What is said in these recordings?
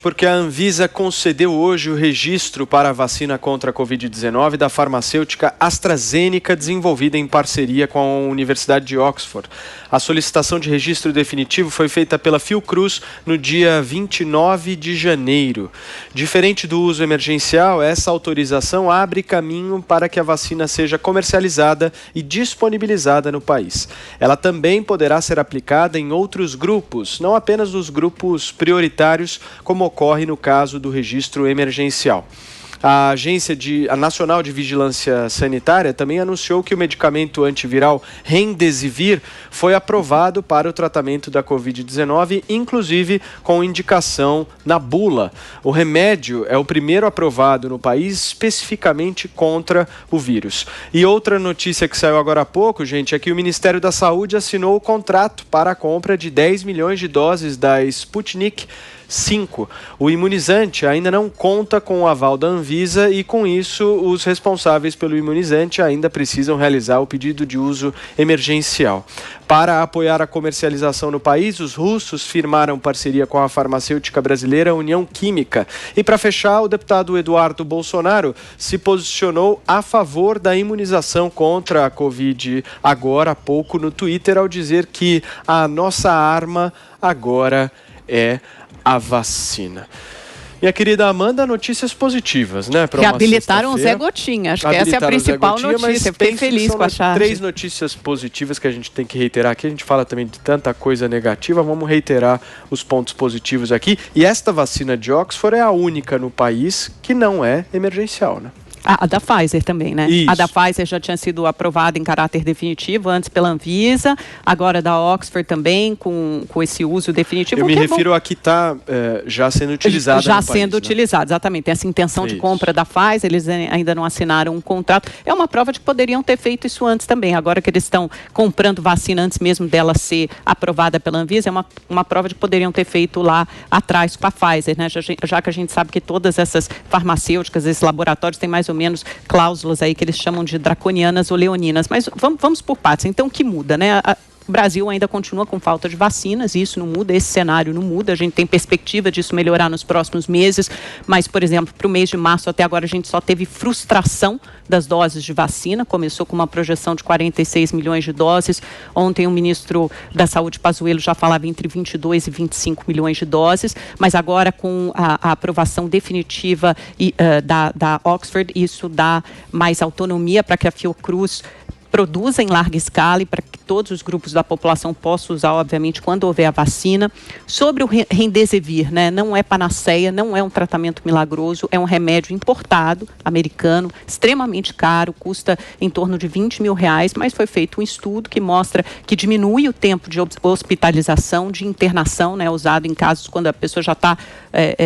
Porque a Anvisa concedeu hoje o registro para a vacina contra a Covid-19 da farmacêutica AstraZeneca, desenvolvida em parceria com a Universidade de Oxford. A solicitação de registro definitivo foi feita pela Fiocruz no dia 29 de janeiro. Diferente do uso emergencial, essa autorização abre caminho para que a vacina seja comercializada e disponibilizada no país. Ela também poderá ser aplicada em outros grupos, não apenas nos grupos prioritários, como ocorre no caso do registro emergencial. A Agência Nacional de Vigilância Sanitária também anunciou que o medicamento antiviral Remdesivir foi aprovado para o tratamento da Covid-19, inclusive com indicação na bula. O remédio é o primeiro aprovado no país especificamente contra o vírus. E outra notícia que saiu agora há pouco, gente, é que o Ministério da Saúde assinou o contrato para a compra de 10 milhões de doses da Sputnik 5. O imunizante ainda não conta com o aval da Anvisa e, com isso, os responsáveis pelo imunizante ainda precisam realizar o pedido de uso emergencial. Para apoiar a comercialização no país, os russos firmaram parceria com a farmacêutica brasileira União Química. E, para fechar, o deputado Eduardo Bolsonaro se posicionou a favor da imunização contra a Covid agora há pouco no Twitter, ao dizer que a nossa arma agora é a vacina. Minha querida Amanda, notícias positivas, né? Reabilitaram o Zé Gotinha. Acho que essa é a principal notícia. Eu fiquei feliz com a charge. 3 notícias positivas que a gente tem que reiterar aqui. A gente fala também de tanta coisa negativa. Vamos reiterar os pontos positivos aqui. E esta vacina de Oxford é a única no país que não é emergencial, né? A da Pfizer também, né? Isso. A da Pfizer já tinha sido aprovada em caráter definitivo, antes pela Anvisa, agora da Oxford também, com esse uso definitivo. Eu me refiro a que está já sendo utilizada já no sendo país, utilizada, né? Exatamente. Tem essa intenção de compra da Pfizer, eles ainda não assinaram um contrato. É uma prova de que poderiam ter feito isso antes também. Agora que eles estão comprando vacina antes mesmo dela ser aprovada pela Anvisa, é uma prova de que poderiam ter feito lá atrás com a Pfizer, né? Já que a gente sabe que todas essas farmacêuticas, esses laboratórios têm mais ou menos cláusulas aí que eles chamam de draconianas ou leoninas. Mas vamos por partes. Então, o que muda, né? O Brasil ainda continua com falta de vacinas, isso não muda, esse cenário não muda, a gente tem perspectiva disso melhorar nos próximos meses, mas, por exemplo, para o mês de março até agora a gente só teve frustração das doses de vacina, começou com uma projeção de 46 milhões de doses, ontem o ministro da Saúde, Pazuello, já falava entre 22 e 25 milhões de doses, mas agora com a aprovação definitiva da Oxford, isso dá mais autonomia para que a Fiocruz produza em larga escala e para que todos os grupos da população possam usar, obviamente, quando houver a vacina. Sobre o Remdesivir, né, não é panaceia, não é um tratamento milagroso, é um remédio importado, americano, extremamente caro, custa em torno de R$20 mil, mas foi feito um estudo que mostra que diminui o tempo de hospitalização, de internação, né, usado em casos quando a pessoa já está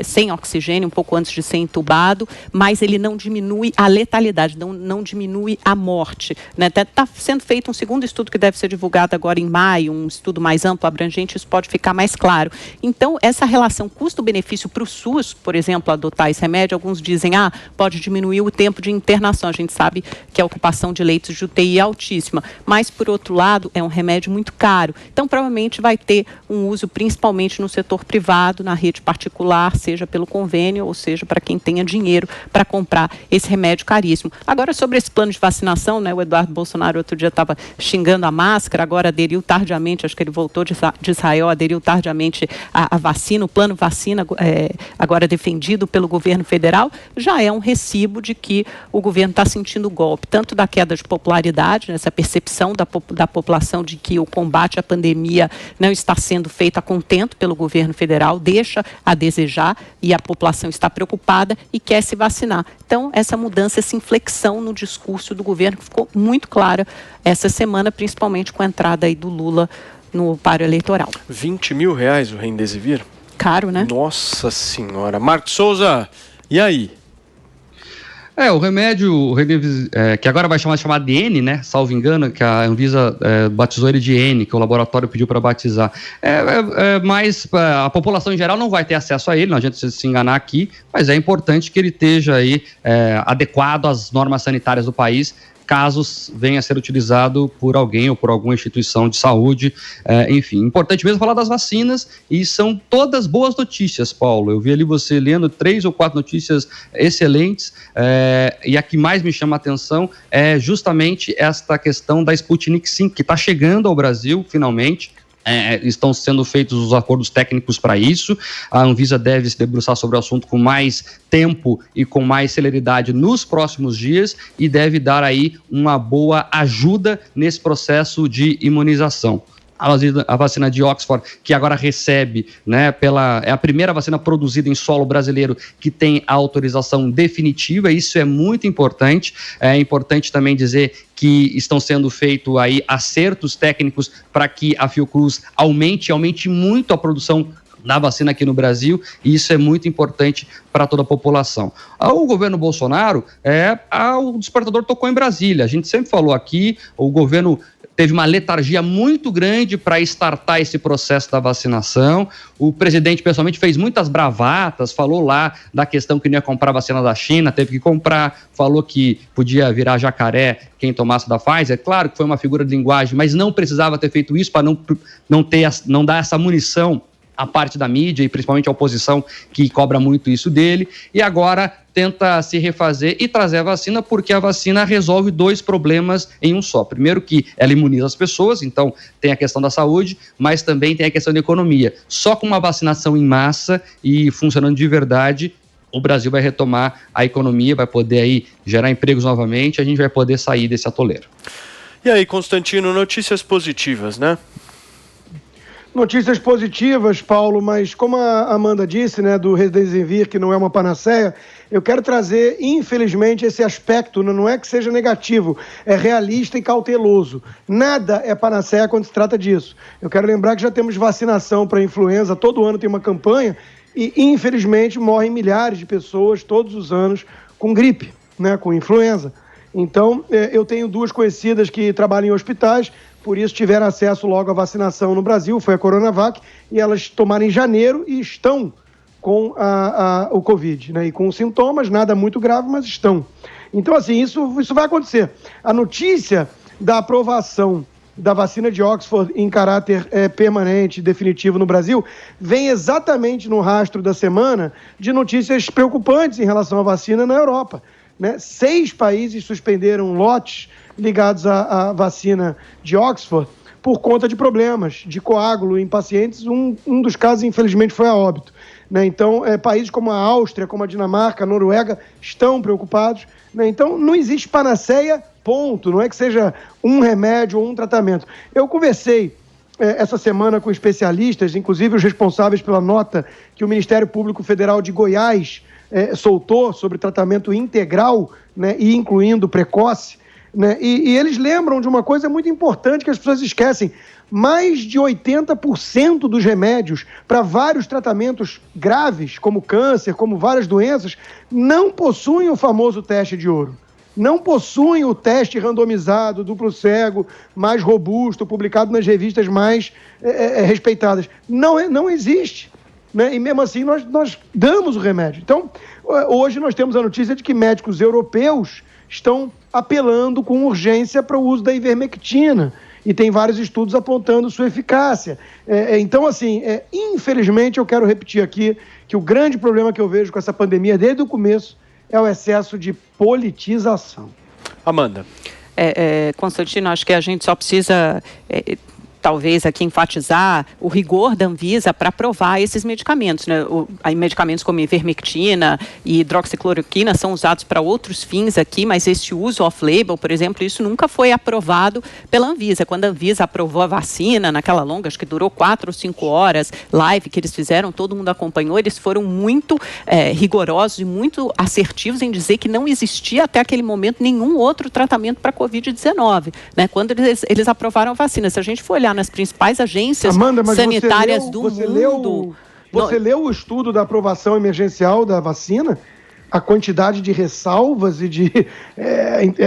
sem oxigênio, um pouco antes de ser entubado, mas ele não diminui a letalidade, não diminui a morte, né? Está sendo feito um segundo estudo que deve ser divulgado agora em maio, um estudo mais amplo, abrangente, isso pode ficar mais claro. Então, essa relação custo-benefício para o SUS, por exemplo, adotar esse remédio, alguns dizem, pode diminuir o tempo de internação. A gente sabe que a ocupação de leitos de UTI é altíssima, mas, por outro lado, é um remédio muito caro. Então, provavelmente vai ter um uso principalmente no setor privado, na rede particular, seja pelo convênio, ou seja, para quem tenha dinheiro para comprar esse remédio caríssimo. Agora, sobre esse plano de vacinação, né, o Eduardo Bolsonaro outro dia estava xingando a máscara, agora aderiu tardiamente, acho que ele voltou de Israel, aderiu tardiamente à vacina, o plano vacina agora defendido pelo governo federal, já é um recibo de que o governo está sentindo o golpe, tanto da queda de popularidade, essa percepção da população de que o combate à pandemia não está sendo feito a contento pelo governo federal, deixa a desejar e a população está preocupada e quer se vacinar. Então, essa mudança, essa inflexão no discurso do governo que ficou muito clara essa semana, principalmente com a entrada aí do Lula no páreo eleitoral. R$20 mil o Remdesivir? Caro, né? Nossa Senhora. Marcos Souza, e aí? O remédio, que agora vai chamar de N, né? Salvo engano, que a Anvisa batizou ele de N, que o laboratório pediu para batizar. Mas a população em geral não vai ter acesso a ele, não adianta se enganar aqui, mas é importante que ele esteja aí adequado às normas sanitárias do país, caso venha a ser utilizado por alguém ou por alguma instituição de saúde, enfim. Importante mesmo falar das vacinas, e são todas boas notícias, Paulo. Eu vi ali você lendo 3 ou 4 notícias excelentes, e a que mais me chama a atenção é justamente esta questão da Sputnik V, que está chegando ao Brasil, finalmente. Estão sendo feitos os acordos técnicos para isso. A Anvisa deve se debruçar sobre o assunto com mais tempo e com mais celeridade nos próximos dias, e deve dar aí uma boa ajuda nesse processo de imunização. A vacina de Oxford, que agora recebe, né, é a primeira vacina produzida em solo brasileiro que tem a autorização definitiva. Isso é muito importante. É importante também dizer que estão sendo feitos aí acertos técnicos para que a Fiocruz aumente muito a produção da vacina aqui no Brasil, e isso é muito importante para toda a população. O governo Bolsonaro, o despertador tocou em Brasília. A gente sempre falou aqui, o governo teve uma letargia muito grande para startar esse processo da vacinação. O presidente, pessoalmente, fez muitas bravatas, falou lá da questão que não ia comprar vacina da China, teve que comprar, falou que podia virar jacaré quem tomasse da Pfizer. Claro que foi uma figura de linguagem, mas não precisava ter feito isso para não dar essa munição à parte da mídia, e principalmente a oposição, que cobra muito isso dele, e agora tenta se refazer e trazer a vacina, porque a vacina resolve 2 problemas em um só. Primeiro, que ela imuniza as pessoas, então tem a questão da saúde, mas também tem a questão da economia. Só com uma vacinação em massa e funcionando de verdade, o Brasil vai retomar a economia, vai poder aí gerar empregos novamente, a gente vai poder sair desse atoleiro. E aí, Constantino, notícias positivas, né? Notícias positivas, Paulo, mas como a Amanda disse, né, do Remdesivir, que não é uma panaceia, eu quero trazer, infelizmente, esse aspecto, não é que seja negativo, é realista e cauteloso. Nada é panaceia quando se trata disso. Eu quero lembrar que já temos vacinação para influenza, todo ano tem uma campanha, e infelizmente morrem milhares de pessoas todos os anos com gripe, né, com influenza. Então, eu tenho 2 conhecidas que trabalham em hospitais, por isso tiveram acesso logo à vacinação no Brasil, foi a Coronavac, e elas tomaram em janeiro e estão com o Covid, né? E com sintomas, nada muito grave, mas estão. Então, assim, isso vai acontecer. A notícia da aprovação da vacina de Oxford em caráter permanente, definitivo no Brasil, vem exatamente no rastro da semana de notícias preocupantes em relação à vacina na Europa, né? 6 países suspenderam lotes ligados à vacina de Oxford por conta de problemas de coágulo em pacientes. Um dos casos, infelizmente, foi a óbito, né? Então, países como a Áustria, como a Dinamarca, a Noruega, estão preocupados, né? Então, não existe panaceia, ponto. Não é que seja um remédio ou um tratamento. Eu conversei essa semana com especialistas, inclusive os responsáveis pela nota que o Ministério Público Federal de Goiás soltou sobre tratamento integral, né, e incluindo precoce, né, e eles lembram de uma coisa muito importante que as pessoas esquecem: mais de 80% dos remédios para vários tratamentos graves, como câncer, como várias doenças, não possuem o famoso teste de ouro. Não possuem o teste randomizado, duplo cego, mais robusto, publicado nas revistas mais respeitadas. Não existe, né? E mesmo assim nós damos o remédio. Então, hoje nós temos a notícia de que médicos europeus estão apelando com urgência para o uso da ivermectina, e tem vários estudos apontando sua eficácia. Então, assim, infelizmente, eu quero repetir aqui que o grande problema que eu vejo com essa pandemia desde o começo é o excesso de politização. Amanda. Constantino, acho que a gente só precisa talvez aqui enfatizar o rigor da Anvisa para aprovar esses medicamentos, né? Medicamentos como ivermectina e hidroxicloroquina são usados para outros fins aqui, mas esse uso off-label, por exemplo, isso nunca foi aprovado pela Anvisa. Quando a Anvisa aprovou a vacina, naquela longa, acho que durou 4 ou 5 horas, live que eles fizeram, todo mundo acompanhou, eles foram muito rigorosos e muito assertivos em dizer que não existia até aquele momento nenhum outro tratamento para a Covid-19, né? Quando eles aprovaram a vacina, se a gente for olhar nas principais agências sanitárias do mundo... Você leu o estudo da aprovação emergencial da vacina? A quantidade de ressalvas e de...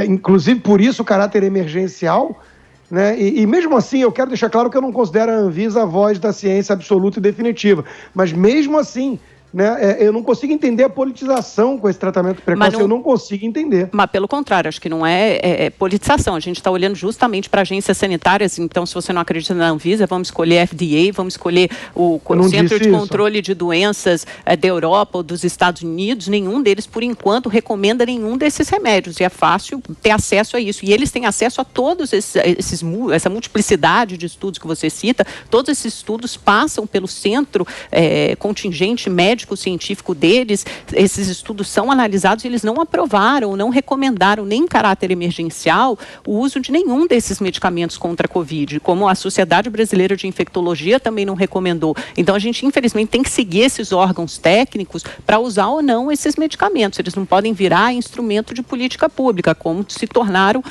inclusive, por isso, o caráter emergencial, né? E mesmo assim, eu quero deixar claro que eu não considero a Anvisa a voz da ciência absoluta e definitiva. Mas mesmo assim, né? Eu não consigo entender a politização com esse tratamento precoce, eu não consigo entender. Mas pelo contrário, acho que não é politização, a gente está olhando justamente para agências sanitárias, então se você não acredita na Anvisa, vamos escolher a FDA, vamos escolher o Centro de Controle de Doenças da Europa ou dos Estados Unidos, nenhum deles, por enquanto, recomenda nenhum desses remédios, e é fácil ter acesso a isso, e eles têm acesso a todos essa multiplicidade de estudos que você cita, todos esses estudos passam pelo centro contingente médico científico deles, esses estudos são analisados e eles não aprovaram, não recomendaram nem em caráter emergencial o uso de nenhum desses medicamentos contra a Covid, como a Sociedade Brasileira de Infectologia também não recomendou. Então a gente infelizmente tem que seguir esses órgãos técnicos para usar ou não esses medicamentos, eles não podem virar instrumento de política pública, como se tornaram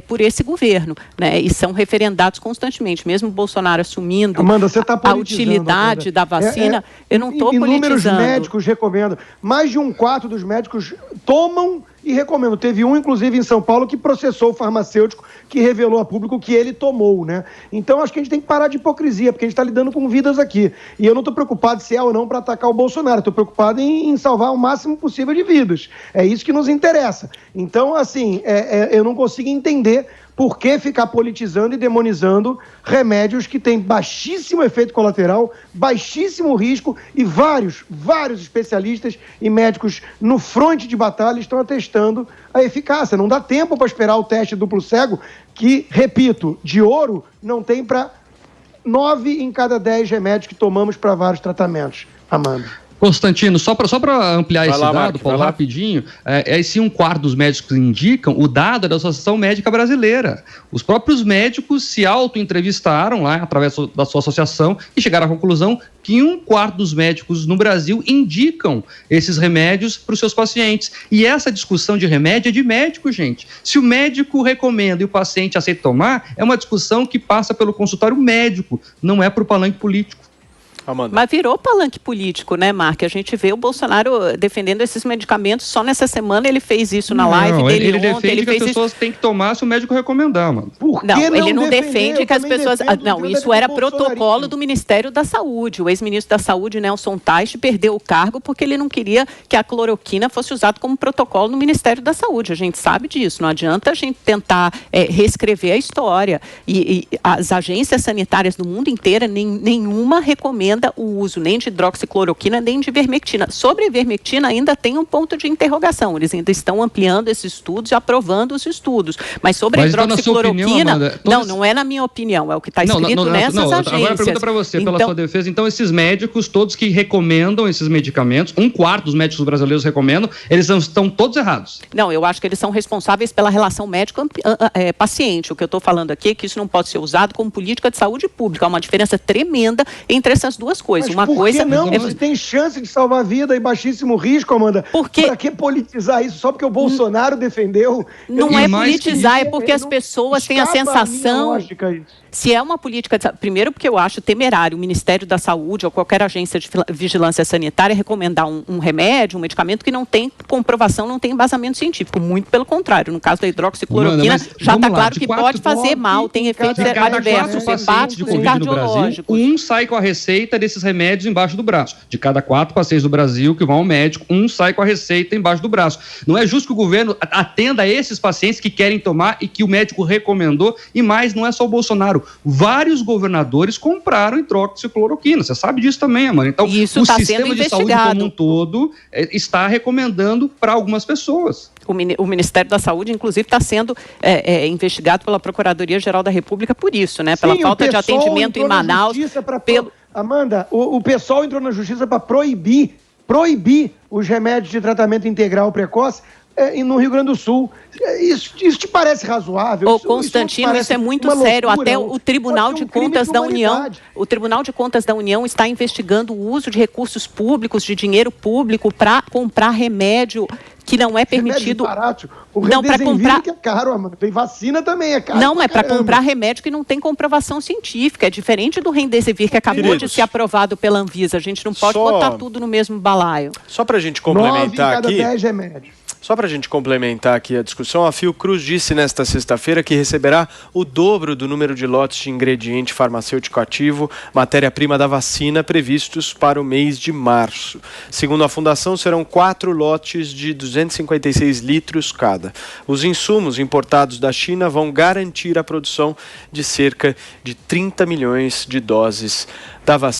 por esse governo, né? E são referendados constantemente, mesmo o Bolsonaro assumindo Amanda, você tá a utilidade da vacina, eu não estou politizando. Inúmeros médicos recomendam, mais de 1/4 dos médicos tomam e recomendam. Teve um, inclusive, em São Paulo, que processou o farmacêutico que revelou a público que ele tomou, né? Então, acho que a gente tem que parar de hipocrisia, porque a gente está lidando com vidas aqui. E eu não estou preocupado se é ou não para atacar o Bolsonaro, estou preocupado em salvar o máximo possível de vidas. É isso que nos interessa. Então, assim, eu não consigo entender por que ficar politizando e demonizando remédios que têm baixíssimo efeito colateral, baixíssimo risco, e vários especialistas e médicos no fronte de batalha estão atestando a eficácia. Não dá tempo para esperar o teste duplo cego, que, repito, de ouro não tem para 9 em cada 10 remédios que tomamos para vários tratamentos. Amanda. Constantino, só para ampliar esse dado, Paulo, rapidinho, se 1/4 dos médicos indicam, o dado é da Associação Médica Brasileira. Os próprios médicos se auto-entrevistaram lá, através da sua associação, e chegaram à conclusão que 1/4 dos médicos no Brasil indicam esses remédios para os seus pacientes. E essa discussão de remédio é de médico, gente. Se o médico recomenda e o paciente aceita tomar, é uma discussão que passa pelo consultório médico, não é para o palanque político. Amanda. Mas virou palanque político, né, Mark? A gente vê o Bolsonaro defendendo esses medicamentos. Só nessa semana ele fez isso na live dele ele ontem. Defende que as pessoas têm que tomar se o médico recomendar, mano. Ele não defende que as pessoas... Não, isso era protocolo do Ministério da Saúde. O ex-ministro da Saúde, Nelson Teich, perdeu o cargo porque ele não queria que a cloroquina fosse usada como protocolo no Ministério da Saúde. A gente sabe disso. Não adianta a gente tentar reescrever a história. E as agências sanitárias do mundo inteiro, nenhuma recomenda o uso nem de hidroxicloroquina, nem de ivermectina. Sobre a ivermectina ainda tem um ponto de interrogação. Eles ainda estão ampliando esses estudos e aprovando os estudos. Mas sobre a hidroxicloroquina, não é na minha opinião, é o que está escrito nessas agências. Agora pergunta para você, pela sua defesa, então esses médicos, todos que recomendam esses medicamentos, 1/4 dos médicos brasileiros recomendam, eles estão todos errados? Não, eu acho que eles são responsáveis pela relação médico-paciente. O que eu estou falando aqui é que isso não pode ser usado como política de saúde pública. Há uma diferença tremenda entre essas duas coisas. Mas por que não? Você tem chance de salvar a vida e baixíssimo risco, Amanda. Para que politizar isso? Só porque o Bolsonaro defendeu? Não é politizar, é porque as pessoas têm a sensação... Se é uma política... Primeiro porque eu acho temerário o Ministério da Saúde ou qualquer agência de vigilância sanitária recomendar um remédio, um medicamento que não tem comprovação, não tem embasamento científico. Muito pelo contrário. No caso da hidroxicloroquina, já está claro que pode fazer mal, tem efeitos adversos, hepáticos e cardiológicos. Um sai com a receita desses remédios embaixo do braço. De cada 4 pacientes do Brasil que vão ao médico, um sai com a receita embaixo do braço. Não é justo que o governo atenda a esses pacientes que querem tomar e que o médico recomendou, e mais, não é só o Bolsonaro. Vários governadores compraram hidroxicloroquina. Você sabe disso também, Amanda. Então, o sistema de saúde como um todo está recomendando para algumas pessoas. O Ministério da Saúde, inclusive, está sendo investigado pela Procuradoria-Geral da República por isso, né? Pela falta de atendimento em Manaus. Amanda, o pessoal entrou na justiça para proibir os remédios de tratamento integral precoce no Rio Grande do Sul. Isso te parece razoável? Constantino, isso é muito sério. Até o Tribunal de Contas da União, o Tribunal de Contas da União está investigando o uso de recursos públicos, de dinheiro público, para comprar remédio que não é permitido. Não, para comprar que é caro, mano. Tem vacina também, é caro. Não, é para comprar remédio que não tem comprovação científica. É diferente do Remdesivir, que acabou de ser aprovado pela Anvisa. A gente não pode botar tudo no mesmo balaio. Só para a gente complementar 9 em cada 10 remédios. Só para a gente complementar aqui a discussão, a Fiocruz disse nesta sexta-feira que receberá o dobro do número de lotes de ingrediente farmacêutico ativo, matéria-prima da vacina, previstos para o mês de março. Segundo a Fundação, serão 4 lotes de 256 litros cada. Os insumos importados da China vão garantir a produção de cerca de 30 milhões de doses da vacina.